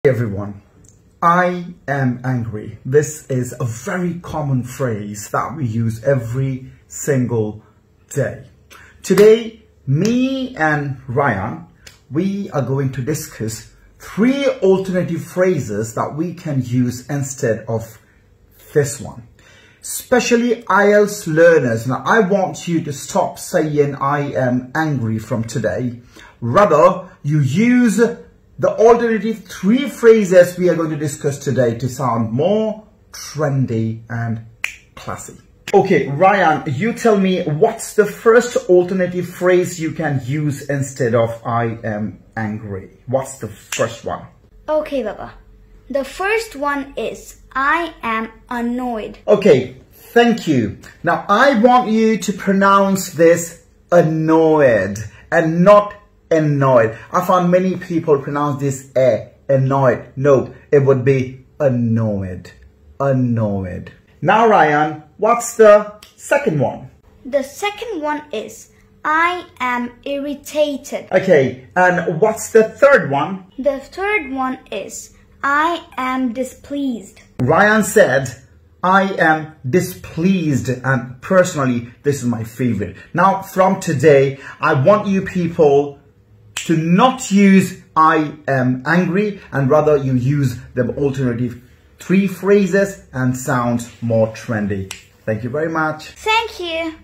Everyone, I am angry. This is a very common phrase that we use every single day. Today, me and Ryan, we are going to discuss 3 alternative phrases that we can use instead of this one. Especially IELTS learners. Now, I want you to stop saying I am angry from today. Rather, you use the alternative 3 phrases we are going to discuss today to sound more trendy and classy. Okay, Ryan, you tell me what's the first alternative phrase you can use instead of I am angry? What's the first one? Okay, Baba. The first one is I am annoyed. Okay, thank you. Now, I want you to pronounce this annoyed and not annoyed. I found many people pronounce this annoyed. No, it would be annoyed. Annoyed. Now, Ryan, what's the second one? The second one is I am irritated. Okay, and what's the third one? The third one is I am displeased. Ryan said, I am displeased, and personally, this is my favorite. Now, from today, I want you people to not use I am angry, and rather you use the alternative 3 phrases and sound more trendy. Thank you very much. Thank you.